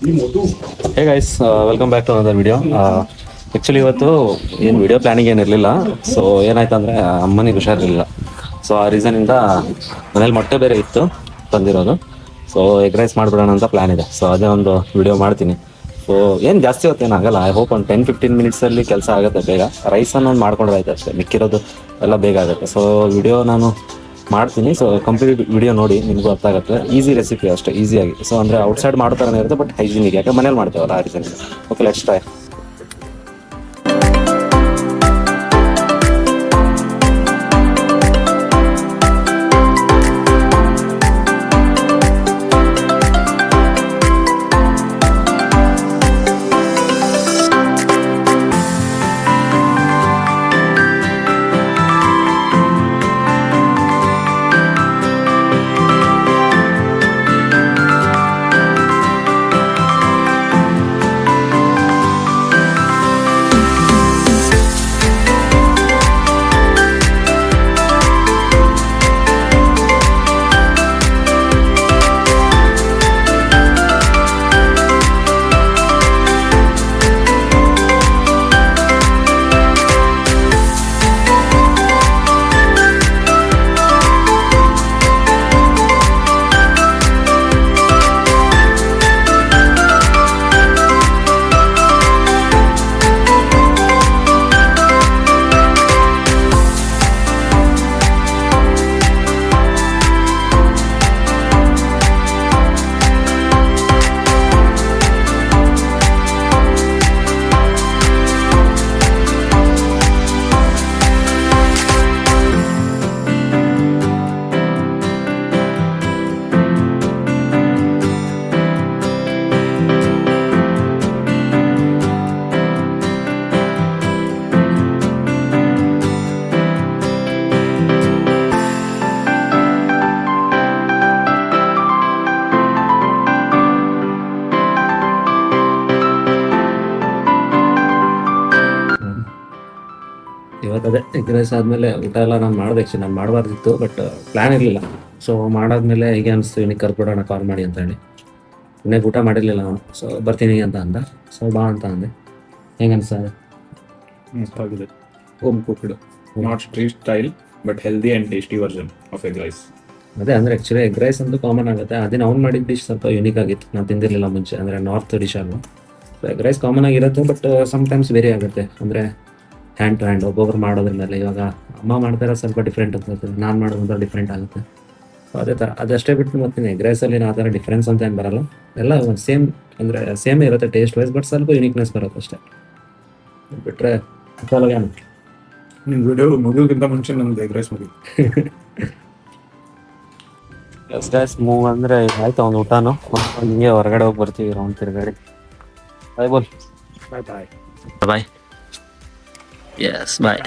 Hey guys, welcome back to another video. Actually ಇವತ್ತು ಏನು video planning ಏನಿರಲಿಲ್ಲ. So ಏನಾಯ್ತು ಅಂದರೆ ಅಮ್ಮನಿಗೆ ಹುಷಾರಿರಲಿಲ್ಲ. ಸೊ ಆ ರೀಸನಿಂದ ಮನೇಲಿ ಮೊಟ್ಟೆ ಬೇರೆ ಇತ್ತು ತಂದಿರೋದು. ಸೊ ಎಗ್ ರೈಸ್ ಮಾಡಿಬಿಡೋಣ ಅಂತ ಪ್ಲ್ಯಾನ್ ಇದೆ. ಸೊ ಅದೇ ಒಂದು ವಿಡಿಯೋ ಮಾಡ್ತೀನಿ. ಸೊ ಏನು ಜಾಸ್ತಿ ಹೊತ್ತೇನಾಗಲ್ಲ. ಐ ಹೋಪ್ ಒಂದು 10-15 ಮಿನಿಟ್ಸಲ್ಲಿ ಕೆಲಸ ಆಗುತ್ತೆ ಬೇಗ. ರೈಸನ್ನು ಒಂದು ಮಾಡ್ಕೊಂಡ್ರೆ ಆಯ್ತು ಅಷ್ಟೇ, ಮಿಕ್ಕಿರೋದು ಎಲ್ಲ ಬೇಗ ಆಗುತ್ತೆ. ಸೊ ವಿಡಿಯೋ ನಾನು ಮಾಡ್ತೀನಿ. ಸೊ ಕಂಪ್ಲೀಟ್ ವಿಡಿಯೋ ನೋಡಿ ನಿಮಗೂ ಅರ್ಥ ಆಗುತ್ತೆ. ಈಸಿ ರೆಸಿಪಿ ಅಷ್ಟೇ, ಈಸಿಯಾಗಿ. ಸೊ ಅಂದರೆ ಔಟ್ಸೈಡ್ ಮಾಡೋ ಥರನೇ ಇರುತ್ತೆ, ಬಟ್ ಹೈಜಿನಿಕ್, ಯಾಕೆ ಮನೇಲಿ ಮಾಡ್ತೇವಲ್ಲ ಆ ರೀಸನ್. Okay, let's try. ಇವತ್ತು ಅದೇ ಎಗ್ ರೈಸ್ ಆದಮೇಲೆ ಊಟ ಎಲ್ಲ ನಾನು ಮಾಡಿದೆ. ಆ್ಯಕ್ಚುಲಿ ನಾನು ಮಾಡಬಾರ್ದಿತ್ತು, ಬಟ್ ಪ್ಲ್ಯಾನ್ ಇರಲಿಲ್ಲ. ಸೊ ಮಾಡಾದ್ಮೇಲೆ ಹೀಗೆ ಅನಿಸ್ತು, ಇವನಿಗೆ ಕರ್ಕೊಡೋಣ ಕಾಲ್ ಮಾಡಿ ಅಂತ ಹೇಳಿ. ಇನ್ನೇ ಊಟ ಮಾಡಿರಲಿಲ್ಲ ನಾನು. ಸೊ ಬರ್ತೀನಿ ಅಂತ ಅಂದ. ಸೊ ಬಾ ಅಂತ ಅಂದೆ. ಹೆಂಗೆ ಅನಿಸ್ತದೆ? ಮಸ್ತಾಗಿದೆ. Home cooked, not street style, but healthy and tasty version of egg rice. ಅದೇ ಅಂದರೆ ಆ್ಯಕ್ಚುಲಿ ಎಗ್ ರೈಸ್ ಅಂತೂ ಕಾಮನ್ ಆಗುತ್ತೆ. ಅದೇನು ಅವ್ನು ಮಾಡಿದ ಡಿಶ್ ಸ್ವಲ್ಪ ಯುನೀಕ್ ಆಗಿತ್ತು, ನಾನು ತಿಂದಿರಲಿಲ್ಲ ಮುಂಚೆ. ಅಂದರೆ ನಾರ್ತ್ ಡಿಶ್ ಅಲ್ವ. ಸೊ ಎಗ್ ರೈಸ್ ಕಾಮನ್ ಆಗಿರುತ್ತೆ, ಬಟ್ ಸಮ್ಟೈಮ್ಸ್ ವೇರಿ ಆಗುತ್ತೆ. ಅಂದರೆ ಹ್ಯಾಂಡ್ ಟು ಹ್ಯಾಂಡ್ ಒಬ್ಬೊಬ್ರು ಮಾಡೋದ್ರ ಮೇಲೆ. ಇವಾಗ ಅಮ್ಮ ಮಾಡ್ತಾರೆ ಸ್ವಲ್ಪ ಡಿಫ್ರೆಂಟ್ ಅನ್ಸುತ್ತೆ, ನಾನು ಮಾಡೋದಂತ ಡಿಫ್ರೆಂಟ್ ಆಗುತ್ತೆ. ಸೊ ಅದೇ ಥರ ಅದಷ್ಟೇ ಬಿಟ್ಟು ಮತ್ತೆ ಎಗ್ ರೈಸಲ್ಲಿ ಆ ಥರ ಡಿಫ್ರೆನ್ಸ್ ಅಂತ ಏನು ಬರಲ್ಲ. ಎಲ್ಲ ಒಂದು ಸೇಮ್, ಅಂದರೆ ಸೇಮೇ ಇರುತ್ತೆ ಟೇಸ್ಟ್ ವೈಸ್, ಬಟ್ ಸ್ವಲ್ಪ ಯುನೀಕ್ನೆಸ್ ಬರುತ್ತೆ ಅಷ್ಟೇ. ಬಿಟ್ಟರೆ ಏನು ನಿಮ್ಮ ವಿಡಿಯೋ ಮುಗಿಯೋಕ್ಕಿಂತ ಮುಂಚೆ ನಮ್ದು ಎಗ್ ರೈಸ್ ಮುಗಿದು. ಎಸ್ ಗೈಸ್, ಮೂವ್ ಅಂದರೆ ಆಯ್ತು ಒಂದು ಊಟನೂ. ಹಿಂಗೆ ಹೊರಗಡೆ ಹೋಗಿ ಬರ್ತೀವಿ ರೌಂಡ್ ತಿರುಗಾಡಿ. ಬಾಯ್ ಬೋಲ್. ಬಾಯ್ ಬಾಯ್ ಬಾಯ್. Yes, bye.